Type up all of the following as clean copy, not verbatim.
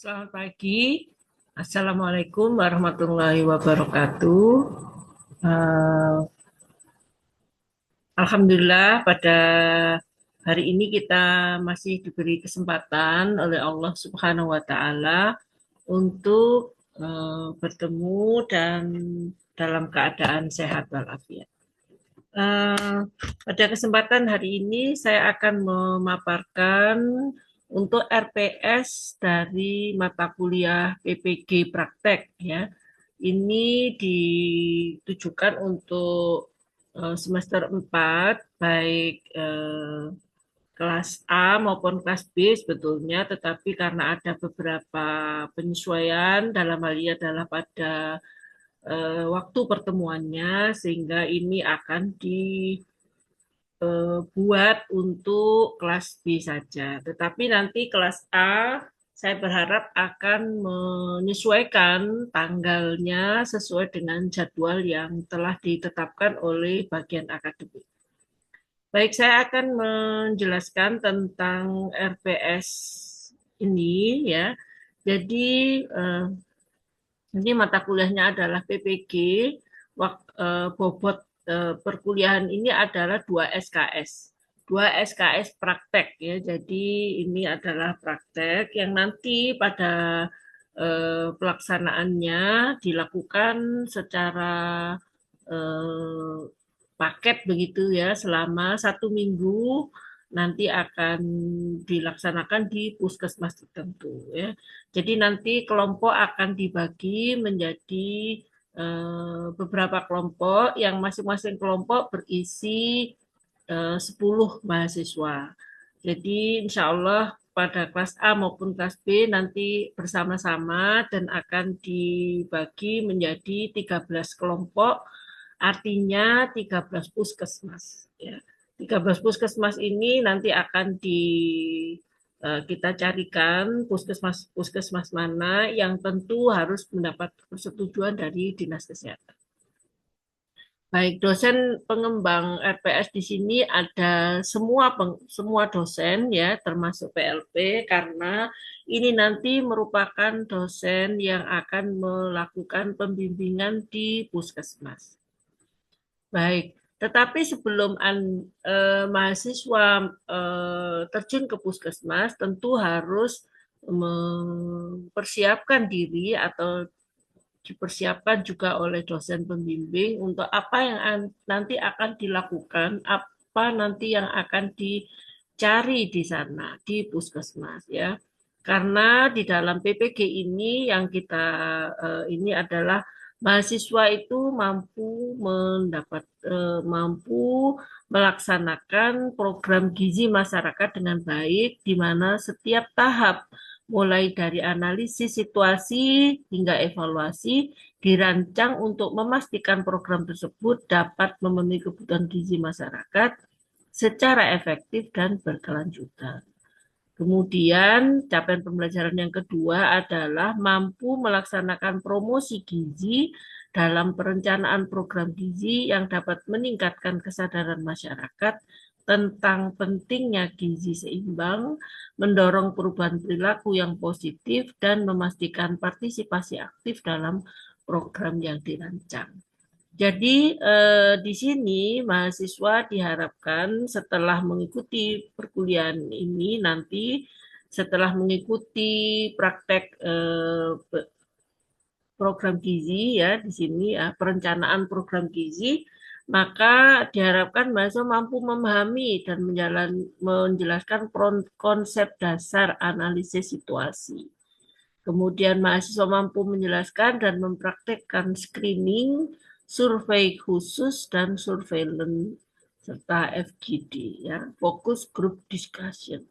Selamat pagi. Assalamualaikum warahmatullahi wabarakatuh. Eh, Alhamdulillah pada hari ini kita masih diberi kesempatan oleh Allah Subhanahu wa Ta'ala untuk bertemu dan dalam keadaan sehat walafiat. Eh, Pada kesempatan hari ini saya akan memaparkan untuk RPS dari mata kuliah PPG praktek ya. Ini ditujukan untuk semester 4 baik kelas A maupun kelas B sebetulnya, tetapi karena ada beberapa penyesuaian dalam hal ini adalah pada waktu pertemuannya sehingga ini akan dibuat untuk kelas B saja. Tetapi nanti kelas A saya berharap akan menyesuaikan tanggalnya sesuai dengan jadwal yang telah ditetapkan oleh bagian akademik. Baik, saya akan menjelaskan tentang RPS ini ya. Jadi ini mata kuliahnya adalah PPG. Bobot perkuliahan ini adalah 2 SKS. 2 SKS praktek ya. Jadi ini adalah praktek yang nanti pada pelaksanaannya dilakukan secara eh, paket begitu ya selama 1 minggu nanti akan dilaksanakan di puskesmas tertentu ya. Jadi nanti kelompok akan dibagi menjadi beberapa kelompok yang masing-masing kelompok berisi 10 mahasiswa. Jadi insya Allah pada kelas A maupun kelas B nanti bersama-sama dan akan dibagi menjadi 13 kelompok, artinya 13 puskesmas. Ya. 13 puskesmas ini nanti akan kita carikan puskesmas mana yang tentu harus mendapat persetujuan dari Dinas Kesehatan. Baik, dosen pengembang RPS di sini ada semua dosen ya, termasuk PLP karena ini nanti merupakan dosen yang akan melakukan pembimbingan di puskesmas. Baik, tetapi sebelum mahasiswa terjun ke puskesmas, tentu harus mempersiapkan diri atau dipersiapkan juga oleh dosen pembimbing untuk apa yang nanti akan dilakukan, apa nanti yang akan dicari di sana di puskesmas ya. Karena di dalam PPG ini yang kita ini adalah mahasiswa itu mampu melaksanakan program gizi masyarakat dengan baik di mana setiap tahap mulai dari analisis situasi hingga evaluasi dirancang untuk memastikan program tersebut dapat memenuhi kebutuhan gizi masyarakat secara efektif dan berkelanjutan. Kemudian capaian pembelajaran yang kedua adalah mampu melaksanakan promosi gizi dalam perencanaan program gizi yang dapat meningkatkan kesadaran masyarakat tentang pentingnya gizi seimbang, mendorong perubahan perilaku yang positif, dan memastikan partisipasi aktif dalam program yang dirancang. Jadi di sini mahasiswa diharapkan setelah mengikuti perkuliahan ini nanti setelah mengikuti praktek program gizi ya di sini ya perencanaan program gizi maka diharapkan mahasiswa mampu memahami dan menjelaskan konsep dasar analisis situasi. Kemudian mahasiswa mampu menjelaskan dan mempraktekkan screening, survei khusus, dan surveillance serta FGD, ya, fokus group discussion.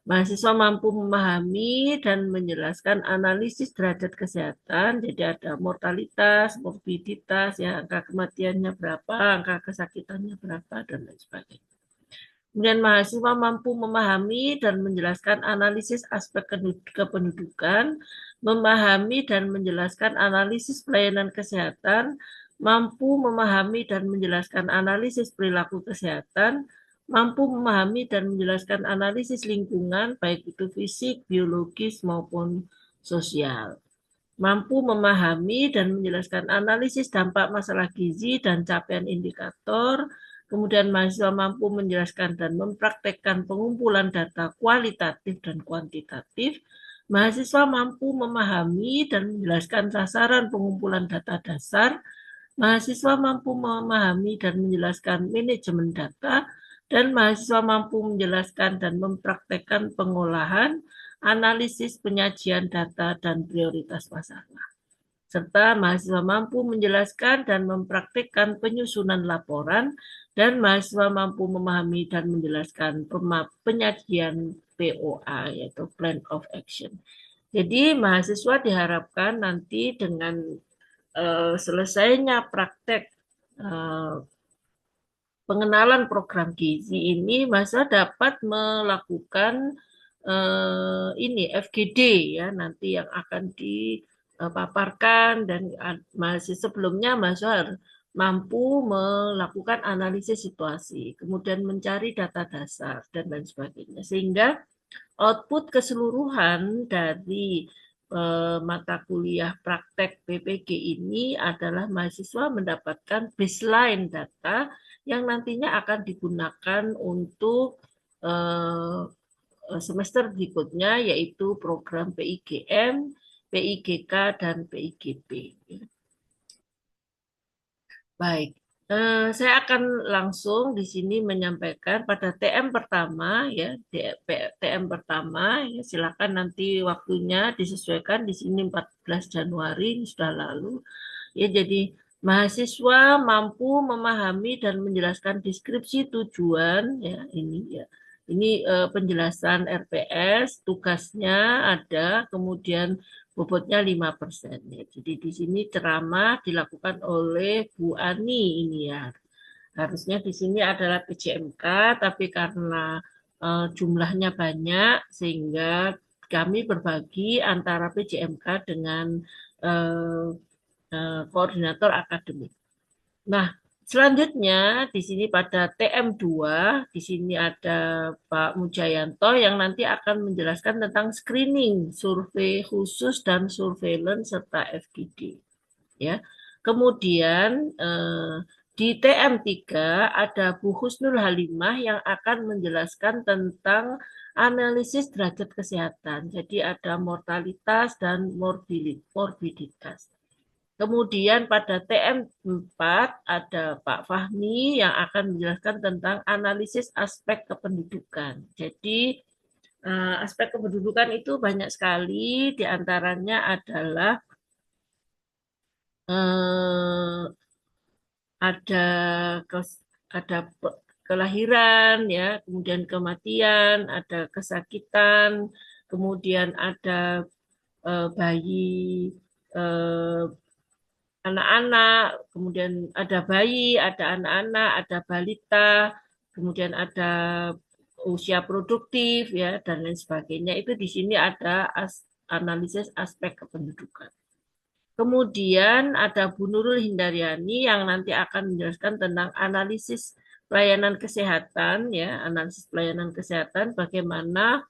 Mahasiswa mampu memahami dan menjelaskan analisis derajat kesehatan, jadi ada mortalitas, morbiditas, ya, angka kematiannya berapa, angka kesakitannya berapa, dan lain sebagainya. Kemudian mahasiswa mampu memahami dan menjelaskan analisis aspek kependudukan, memahami dan menjelaskan analisis pelayanan kesehatan, mampu memahami dan menjelaskan analisis perilaku kesehatan, mampu memahami dan menjelaskan analisis lingkungan, baik itu fisik, biologis, maupun sosial. Mampu memahami dan menjelaskan analisis dampak masalah gizi dan capaian indikator. Kemudian mahasiswa mampu menjelaskan dan mempraktekkan pengumpulan data kualitatif dan kuantitatif. Mahasiswa mampu memahami dan menjelaskan sasaran pengumpulan data dasar. Mahasiswa mampu memahami dan menjelaskan manajemen data, dan mahasiswa mampu menjelaskan dan mempraktekkan pengolahan, analisis, penyajian data, dan prioritas masalah. Serta mahasiswa mampu menjelaskan dan mempraktekkan penyusunan laporan, dan mahasiswa mampu memahami dan menjelaskan penyajian POA, yaitu Plan of Action. Jadi mahasiswa diharapkan nanti dengan selesainya praktek eh, pengenalan program gizi ini, mahasiswa dapat melakukan ini FGD ya nanti yang akan dipaparkan, dan mahasiswa sebelumnya mahasiswa mampu melakukan analisis situasi, kemudian mencari data dasar dan lain sebagainya, sehingga output keseluruhan dari mata kuliah praktek PPG ini adalah mahasiswa mendapatkan baseline data yang nantinya akan digunakan untuk semester berikutnya, yaitu program PIGM, PIGK, dan PIGP. Baik, saya akan langsung di sini menyampaikan pada TM pertama ya, TM pertama ya, silakan nanti waktunya disesuaikan di sini 14 Januari ini sudah lalu. Ya, jadi mahasiswa mampu memahami dan menjelaskan deskripsi tujuan ya ini ya. Ini penjelasan RPS, tugasnya ada, kemudian bobotnya 5%. Ya. Jadi di sini ceramah dilakukan oleh Bu Ani ini ya. Harusnya di sini adalah PJMK, tapi karena jumlahnya banyak sehingga kami berbagi antara PJMK dengan eh, koordinator akademik. Nah, selanjutnya di sini pada TM2, di sini ada Pak Mujayanto yang nanti akan menjelaskan tentang screening, survei khusus dan surveillance serta FGD. Ya. Kemudian di TM3 ada Bu Husnul Halimah yang akan menjelaskan tentang analisis derajat kesehatan. Jadi ada mortalitas dan morbiditas. Kemudian pada TM4 ada Pak Fahmi yang akan menjelaskan tentang analisis aspek kependudukan. Jadi aspek kependudukan itu banyak sekali, diantaranya adalah eh, ada ada kelahiran ya, kemudian kematian, ada kesakitan, kemudian ada bayi, eh, anak-anak, kemudian ada bayi, ada anak-anak, ada balita, kemudian ada usia produktif ya dan lain sebagainya. Itu di sini ada analisis aspek kependudukan. Kemudian ada Bu Nurul Hindaryani yang nanti akan menjelaskan tentang analisis pelayanan kesehatan ya, analisis pelayanan kesehatan, bagaimana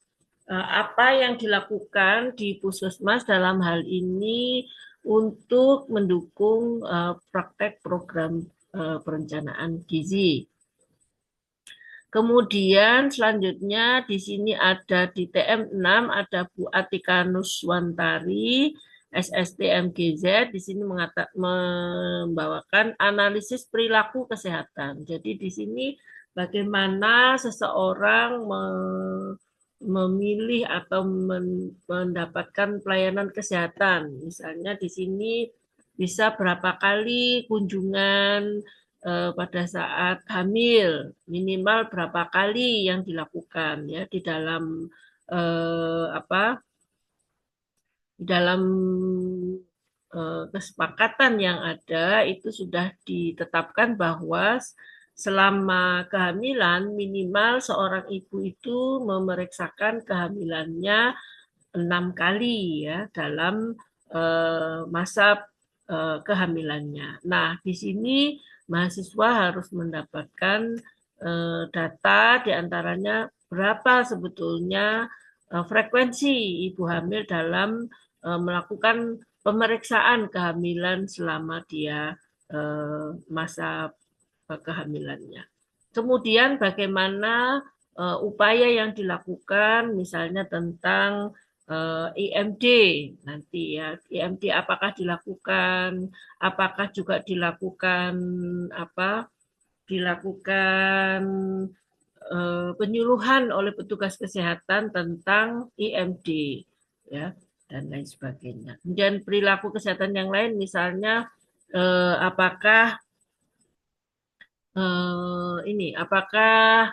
apa yang dilakukan di Puskesmas dalam hal ini untuk mendukung praktek program perencanaan gizi. Kemudian selanjutnya di sini ada di TM6 ada Bu Atika Nuswantari, SSTMGZ, di sini membawakan analisis perilaku kesehatan. Jadi di sini bagaimana seseorang memilih atau mendapatkan pelayanan kesehatan. Misalnya di sini bisa berapa kali kunjungan pada saat hamil, minimal berapa kali yang dilakukan ya di dalam apa di dalam kesepakatan yang ada itu sudah ditetapkan bahwa selama kehamilan minimal seorang ibu itu memeriksakan kehamilannya 6 kali ya dalam masa kehamilannya. Nah, di sini mahasiswa harus mendapatkan data diantaranya berapa sebetulnya frekuensi ibu hamil dalam melakukan pemeriksaan kehamilan selama dia masa kehamilannya. Kemudian bagaimana upaya yang dilakukan, misalnya tentang IMD nanti ya, IMD apakah dilakukan, apakah juga dilakukan apa? Dilakukan penyuluhan oleh petugas kesehatan tentang IMD ya dan lain sebagainya. Kemudian perilaku kesehatan yang lain misalnya apakah apakah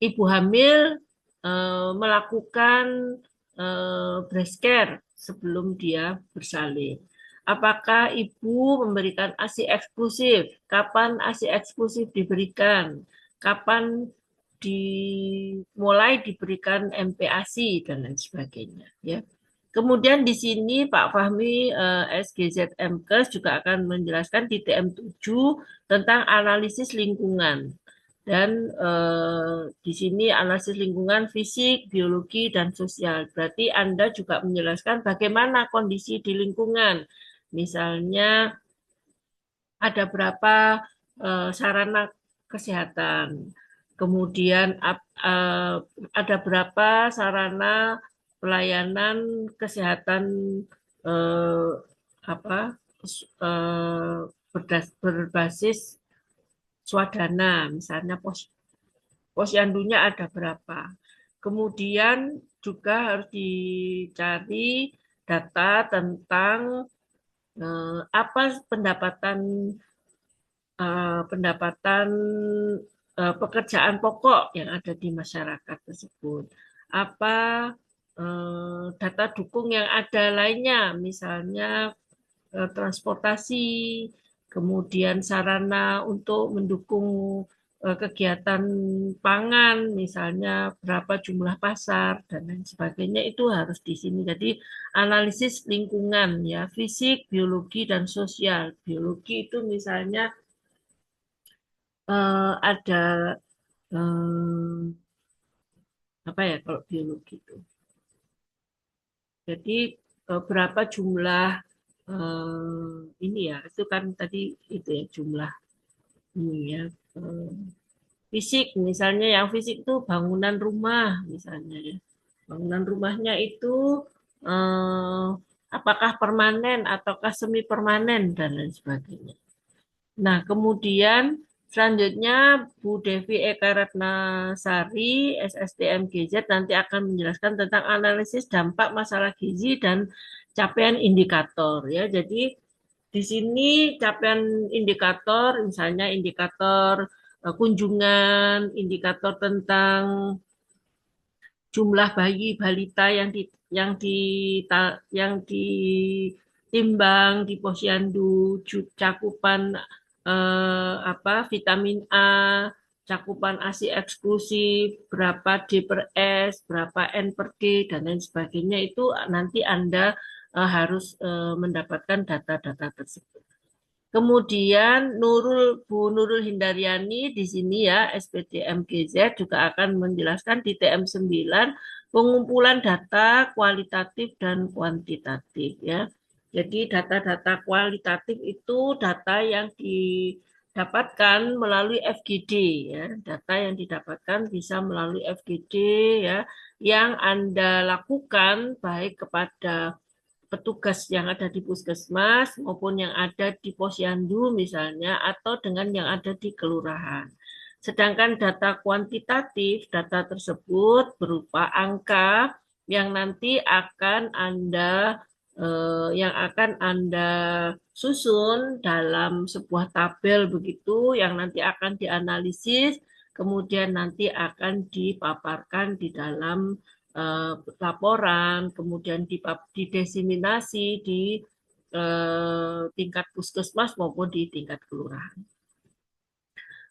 ibu hamil melakukan breast care sebelum dia bersalin. Apakah ibu memberikan ASI eksklusif? Kapan ASI eksklusif diberikan? Kapan dimulai diberikan MPASI dan lain sebagainya. Ya. Kemudian di sini Pak Fahmi SGZMKes juga akan menjelaskan di TM7 tentang analisis lingkungan. Dan di sini analisis lingkungan fisik, biologi, dan sosial. Berarti Anda juga menjelaskan bagaimana kondisi di lingkungan. Misalnya ada berapa sarana kesehatan. Kemudian ada berapa sarana pelayanan kesehatan eh, apa berbasis swadana, misalnya posyandunya ada berapa. Kemudian juga harus dicari data tentang apa pendapatan pekerjaan pokok yang ada di masyarakat tersebut. Apa data dukung yang ada lainnya, misalnya transportasi, kemudian sarana untuk mendukung kegiatan pangan, misalnya berapa jumlah pasar dan lain sebagainya itu harus di sini. Jadi analisis lingkungan ya, fisik, biologi dan sosial. Biologi itu misalnya ada apa ya kalau biologi itu. Jadi berapa jumlah ini ya, itu kan tadi itu ya jumlah ini ya. Fisik misalnya yang fisik itu bangunan rumah misalnya ya. Bangunan rumahnya itu eh, apakah permanen ataukah semi permanen dan lain sebagainya. Nah, kemudian selanjutnya Bu Devi Eka Ratnasari, SSTMGZ nanti akan menjelaskan tentang analisis dampak masalah gizi dan capaian indikator ya. Jadi di sini capaian indikator, misalnya indikator kunjungan, indikator tentang jumlah bayi balita yang ditimbang di posyandu, cakupan vitamin A, cakupan ASI eksklusif, berapa D per S, berapa N per D dan lain sebagainya itu nanti Anda harus mendapatkan data-data tersebut. Kemudian Bu Nurul Hindaryani di sini ya SPT MGZ juga akan menjelaskan di TM9 pengumpulan data kualitatif dan kuantitatif ya. Jadi data-data kualitatif itu data yang didapatkan melalui FGD ya. Data yang didapatkan bisa melalui FGD ya yang Anda lakukan baik kepada petugas yang ada di puskesmas maupun yang ada di posyandu misalnya atau dengan yang ada di kelurahan. Sedangkan data kuantitatif, data tersebut berupa angka yang nanti akan Anda susun dalam sebuah tabel begitu yang nanti akan dianalisis, kemudian nanti akan dipaparkan di dalam laporan, kemudian didiseminasi di tingkat puskesmas maupun di tingkat kelurahan.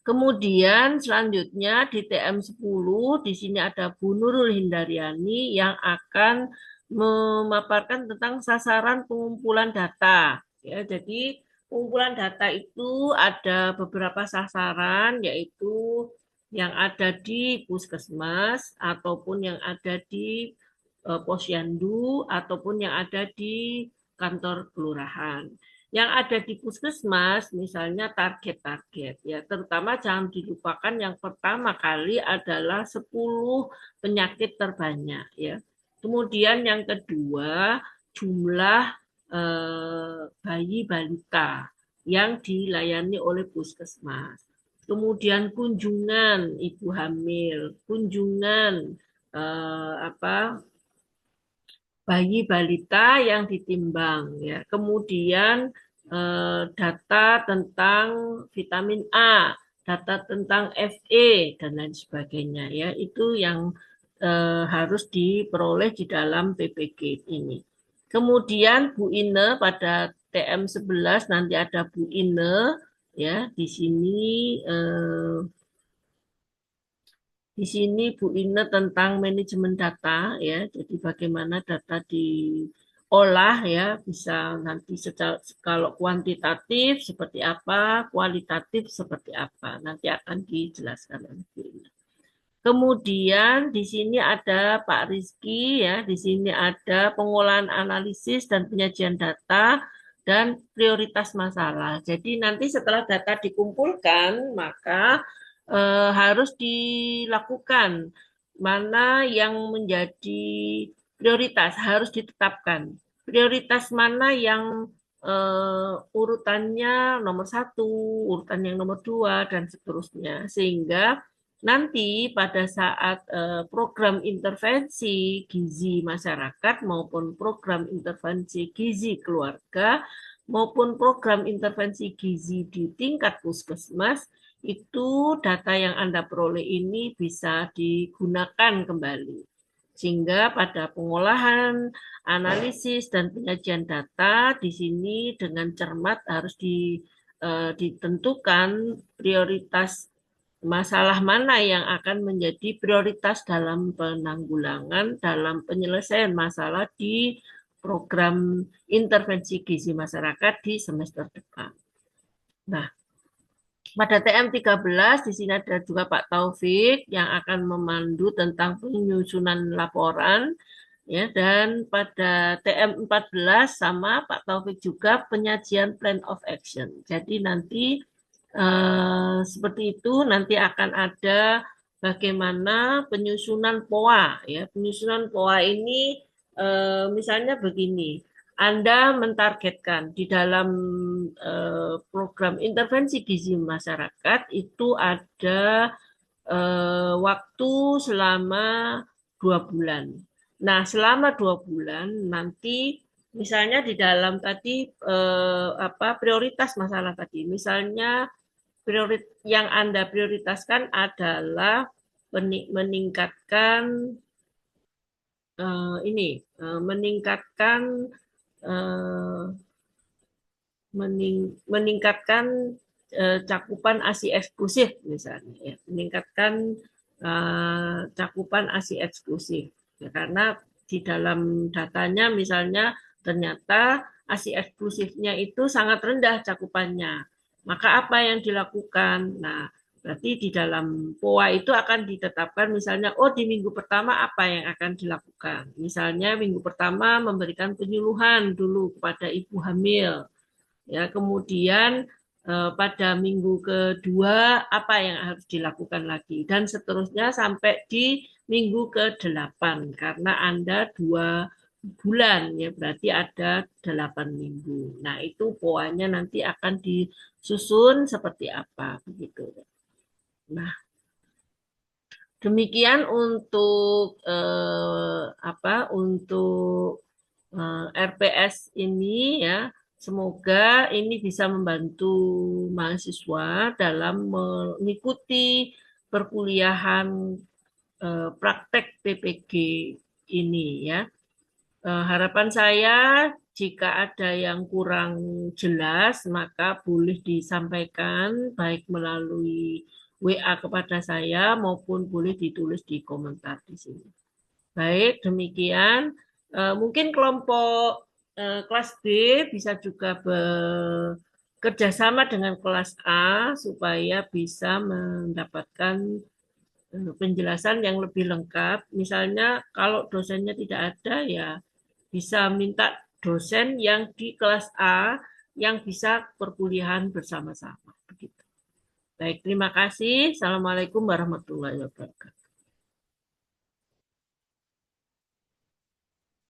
Kemudian selanjutnya di TM10 di sini ada Bu Nurul Hindaryani yang akan memaparkan tentang sasaran pengumpulan data. Ya, jadi pengumpulan data itu ada beberapa sasaran yaitu yang ada di puskesmas ataupun yang ada di posyandu ataupun yang ada di kantor kelurahan. Yang ada di puskesmas, misalnya target-target, ya terutama jangan dilupakan yang pertama kali adalah 10 penyakit terbanyak, ya. Kemudian yang kedua, jumlah bayi balita yang dilayani oleh puskesmas. Kemudian kunjungan ibu hamil, kunjungan apa bayi balita yang ditimbang ya. Kemudian data tentang vitamin A, data tentang Fe dan lain sebagainya ya. Itu yang harus diperoleh di dalam PPG ini. Kemudian Bu Ine pada TM11 nanti ada Bu Ine ya di sini di sini Bu Ine tentang manajemen data ya, jadi bagaimana data diolah ya, bisa nanti secara, kalau kuantitatif seperti apa, kualitatif seperti apa, nanti akan dijelaskan oleh Bu Ine. Kemudian di sini ada Pak Rizky ya, di sini ada pengolahan analisis dan penyajian data dan prioritas masalah. Jadi nanti setelah data dikumpulkan, maka harus dilakukan mana yang menjadi prioritas, harus ditetapkan. Prioritas mana yang urutannya nomor satu, urutan yang nomor dua, dan seterusnya. Sehingga nanti pada saat program intervensi gizi masyarakat maupun program intervensi gizi keluarga maupun program intervensi gizi di tingkat puskesmas, itu data yang Anda peroleh ini bisa digunakan kembali. Sehingga pada pengolahan, analisis, dan penyajian data di sini dengan cermat harus ditentukan prioritas masalah mana yang akan menjadi prioritas dalam penanggulangan, dalam penyelesaian masalah di program intervensi gizi masyarakat di semester depan. Nah, pada TM13 di sini ada juga Pak Taufik yang akan memandu tentang penyusunan laporan ya, dan pada TM14 sama Pak Taufik juga penyajian plan of action. Jadi nanti seperti itu nanti akan ada bagaimana penyusunan POA ya. Penyusunan POA ini misalnya begini. Anda mentargetkan di dalam program intervensi gizi masyarakat itu ada waktu selama 2 bulan. Nah, selama 2 bulan nanti misalnya di dalam tadi apa prioritas masalah tadi, misalnya yang Anda prioritaskan adalah meningkatkan ini, meningkatkan eh, meningkatkan cakupan ASI eksklusif misalnya ya, meningkatkan cakupan ASI eksklusif ya, karena di dalam datanya misalnya ternyata ASI eksklusifnya itu sangat rendah cakupannya, maka apa yang dilakukan? Nah, berarti di dalam POA itu akan ditetapkan misalnya, oh di minggu pertama apa yang akan dilakukan? Misalnya minggu pertama memberikan penyuluhan dulu kepada ibu hamil. Ya, kemudian pada minggu kedua apa yang harus dilakukan lagi dan seterusnya sampai di minggu ke-8 karena Anda 2 bulan ya berarti ada 8 minggu. Nah, itu poanya nanti akan disusun seperti apa begitu. Nah, demikian untuk apa untuk RPS ini ya. Semoga ini bisa membantu mahasiswa dalam mengikuti perkuliahan praktek PPG ini ya. Harapan saya jika ada yang kurang jelas maka boleh disampaikan baik melalui WA kepada saya maupun boleh ditulis di komentar di sini. Baik, demikian. Mungkin kelompok kelas B bisa juga bekerja sama dengan kelas A supaya bisa mendapatkan penjelasan yang lebih lengkap. Misalnya kalau dosennya tidak ada ya bisa minta dosen yang di kelas A yang bisa perkuliahan bersama-sama. Begitu. Baik, terima kasih. Assalamualaikum warahmatullahi wabarakatuh.